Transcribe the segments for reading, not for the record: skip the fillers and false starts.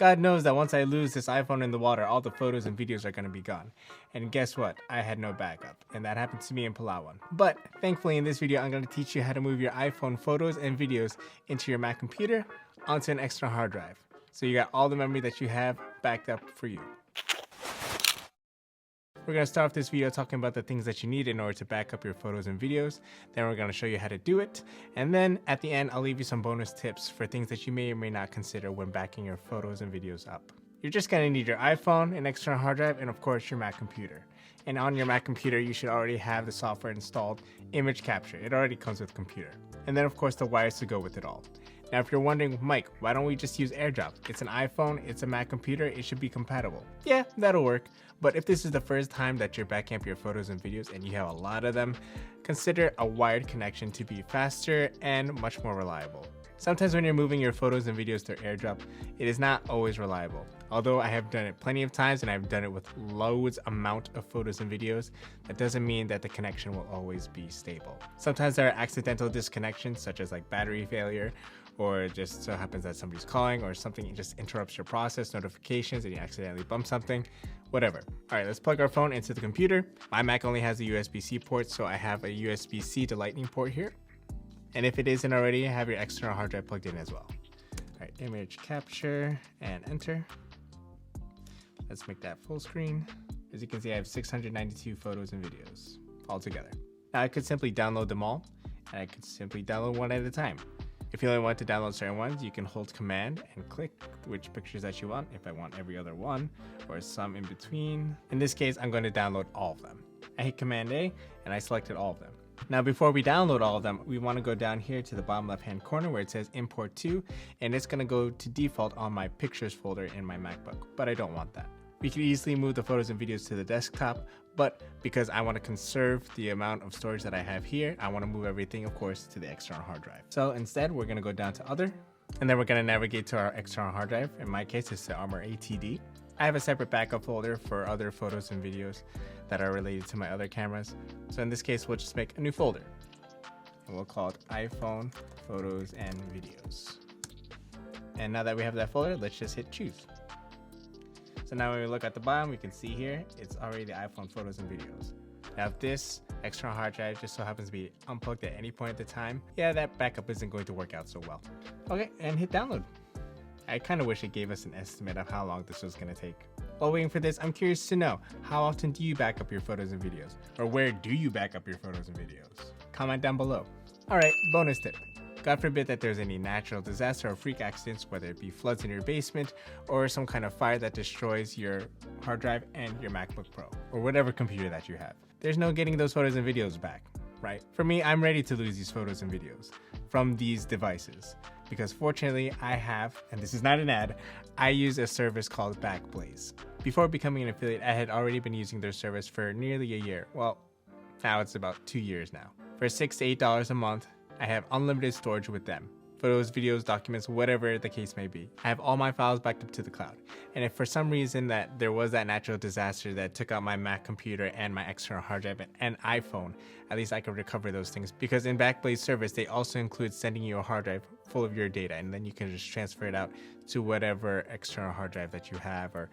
God knows that once I lose this iPhone in the water, all the photos and videos are going to be gone. And guess what? I had no backup, and that happened to me in Palawan. But thankfully in this video, I'm going to teach you how to move your iPhone photos and videos into your Mac computer onto an external hard drive. So you got all the memory that you have backed up for you. We're going to start off this video talking about the things that you need in order to back up your photos and videos. Then we're going to show you how to do it. And then at the end, I'll leave you some bonus tips for things that you may or may not consider when backing your photos and videos up. You're just going to need your iPhone, an external hard drive, and of course your Mac computer. And on your Mac computer, you should already have the software installed, Image Capture. It already comes with computer. And then of course the wires to go with it all. Now if you're wondering, Mike, why don't we just use AirDrop? It's an iPhone, it's a Mac computer, it should be compatible. Yeah, that'll work. But if this is the first time that you're backing up your photos and videos and you have a lot of them, consider a wired connection to be faster and much more reliable. Sometimes when you're moving your photos and videos through AirDrop, it is not always reliable. Although I have done it plenty of times and I've done it with loads amount of photos and videos, that doesn't mean that the connection will always be stable. Sometimes there are accidental disconnections such as like battery failure, or it just so happens that somebody's calling or something just interrupts your process, notifications, and you accidentally bump something, whatever. All right, let's plug our phone into the computer. My Mac only has a USB-C port, so I have a USB-C to Lightning port here. And if it isn't already, have your external hard drive plugged in as well. All right, image capture and enter. Let's make that full screen. As you can see, I have 692 photos and videos all together. Now I could simply download them all, and I could simply download one at a time. If you only want to download certain ones, you can hold command and click which pictures that you want. If I want every other one or some in between. In this case, I'm going to download all of them. I hit command A and I selected all of them. Now before we download all of them, we want to go down here to the bottom left hand corner where it says import to, and it's going to go to default on my pictures folder in my MacBook, but I don't want that. We can easily move the photos and videos to the desktop, but because I want to conserve the amount of storage that I have here, I want to move everything, of course, to the external hard drive. So instead, we're going to go down to Other, and then we're going to navigate to our external hard drive. In my case, it's the Armor ATD. I have a separate backup folder for other photos and videos that are related to my other cameras. So in this case, we'll just make a new folder, and we'll call it iPhone Photos and Videos. And now that we have that folder, let's just hit choose. So now when we look at the bottom, we can see here, it's already the iPhone photos and videos. Now if this external hard drive just so happens to be unplugged at any point at the time, yeah, that backup isn't going to work out so well. Okay, and hit download. I kind of wish it gave us an estimate of how long this was going to take. While waiting for this, I'm curious to know, how often do you back up your photos and videos? Or where do you back up your photos and videos? Comment down below. Alright, bonus tip. God forbid that there's any natural disaster or freak accidents, whether it be floods in your basement or some kind of fire that destroys your hard drive and your MacBook Pro or whatever computer that you have. There's no getting those photos and videos back, right? For me, I'm ready to lose these photos and videos from these devices because fortunately I have, and this is not an ad, I use a service called Backblaze. Before becoming an affiliate, I had already been using their service for nearly a year. Well, now it's about 2 years now. For $6 to $8 a month, I have unlimited storage with them. Photos, videos, documents, whatever the case may be. I have all my files backed up to the cloud. And if for some reason that there was that natural disaster that took out my Mac computer and my external hard drive and iPhone, at least I could recover those things. Because in Backblaze service, they also include sending you a hard drive full of your data, and then you can just transfer it out to whatever external hard drive that you have or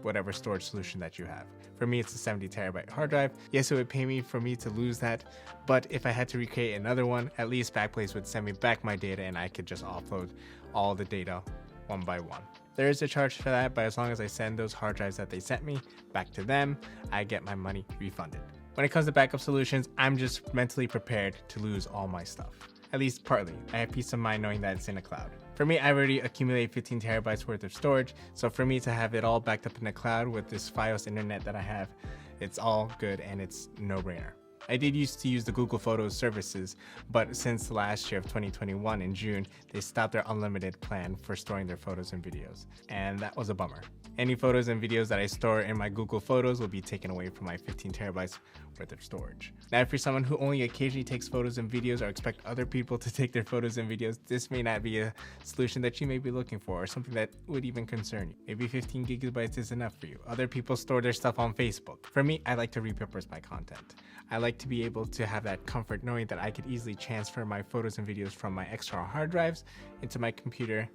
whatever storage solution that you have. For me, it's a 70 terabyte hard drive. Yes, it would pay me for me to lose that, but if I had to recreate another one, at least Backblaze would send me back my data and I could just offload all the data one by one. There is a charge for that, but as long as I send those hard drives that they sent me back to them, I get my money refunded. When it comes to backup solutions, I'm just mentally prepared to lose all my stuff. At least partly. I have peace of mind knowing that it's in the cloud. For me, I've already accumulated 15 terabytes worth of storage, so for me to have it all backed up in the cloud with this Fios internet that I have, it's all good and it's no-brainer. I did used to use the Google Photos services, but since last year of 2021 in June, they stopped their unlimited plan for storing their photos and videos, and that was a bummer. Any photos and videos that I store in my Google Photos will be taken away from my 15 terabytes worth of storage. Now, if you're someone who only occasionally takes photos and videos or expect other people to take their photos and videos, this may not be a solution that you may be looking for or something that would even concern you. Maybe 15 gigabytes is enough for you. Other people store their stuff on Facebook. For me, I like to repurpose my content. I like to be able to have that comfort knowing that I could easily transfer my photos and videos from my external hard drives into my computer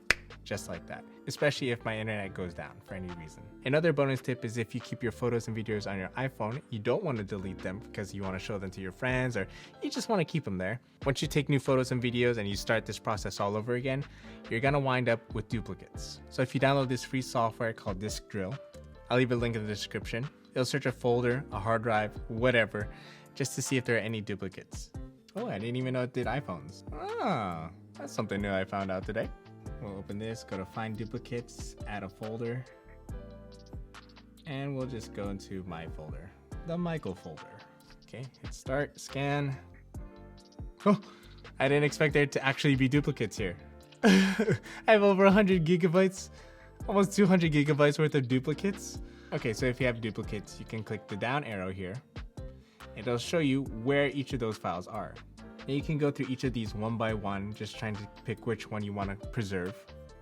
just like that, especially if my internet goes down for any reason. Another bonus tip is if you keep your photos and videos on your iPhone, you don't want to delete them because you want to show them to your friends or you just want to keep them there. Once you take new photos and videos and you start this process all over again, you're going to wind up with duplicates. So if you download this free software called Disk Drill, I'll leave a link in the description. It'll search a folder, a hard drive, whatever, just to see if there are any duplicates. Oh, I didn't even know it did iPhones. Ah, that's something new I found out today. We'll open this, go to find duplicates, add a folder, and we'll just go into my folder, the Michael folder. Okay, hit start, scan. Oh, I didn't expect there to actually be duplicates here. I have over 100 gigabytes, almost 200 gigabytes worth of duplicates. Okay, so if you have duplicates, you can click the down arrow here. It'll show you where each of those files are. And you can go through each of these one by one, just trying to pick which one you want to preserve.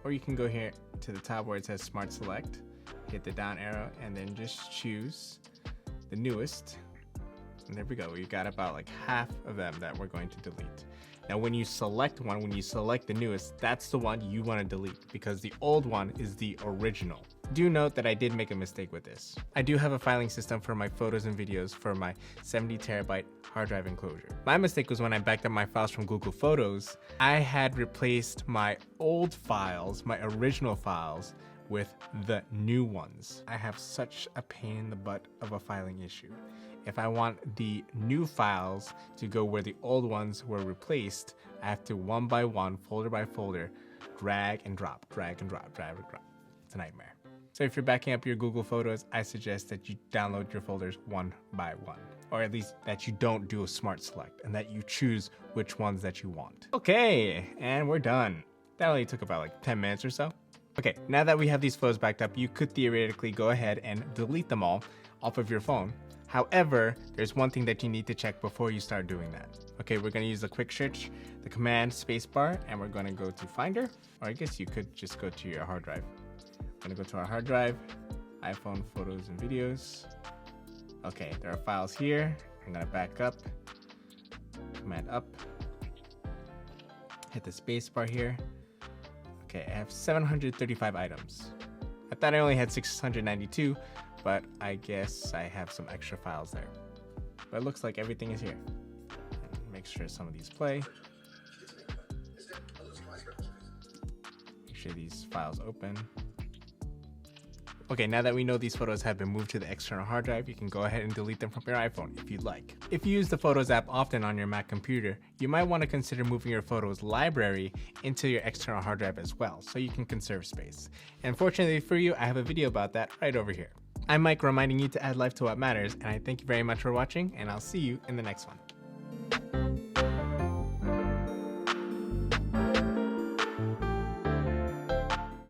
Or you can go here to the top where it says Smart Select, hit the down arrow, and then just choose the newest. And there we go. We've got about like half of them that we're going to delete. Now, when you select one, when you select the newest, that's the one you want to delete because the old one is the original. Do note that I did make a mistake with this. I do have a filing system for my photos and videos for my 70 terabyte hard drive enclosure. My mistake was when I backed up my files from Google Photos, I had replaced my old files, my original files, with the new ones. I have such a pain in the butt of a filing issue. If I want the new files to go where the old ones were replaced, I have to one by one, folder by folder, drag and drop, drag and drop, drag and drop. It's a nightmare. So if you're backing up your Google Photos, I suggest that you download your folders one by one, or at least that you don't do a smart select and that you choose which ones that you want. Okay, and we're done. That only took about like 10 minutes or so. Okay, now that we have these photos backed up, you could theoretically go ahead and delete them all off of your phone. However, there's one thing that you need to check before you start doing that. Okay, we're gonna use the quick search, the command spacebar, and we're gonna go to Finder, or I guess you could just go to your hard drive. I'm gonna go to our hard drive, iPhone photos and videos. Okay, there are files here. I'm gonna back up, command up, hit the spacebar here. Okay, I have 735 items. I thought I only had 692, but I guess I have some extra files there. But it looks like everything is here. And make sure some of these play. Make sure these files open. Okay, now that we know these photos have been moved to the external hard drive, you can go ahead and delete them from your iPhone if you'd like. If you use the Photos app often on your Mac computer, you might want to consider moving your Photos library into your external hard drive as well, so you can conserve space. And fortunately for you, I have a video about that right over here. I'm Mike, reminding you to add life to what matters, and I thank you very much for watching, and I'll see you in the next one.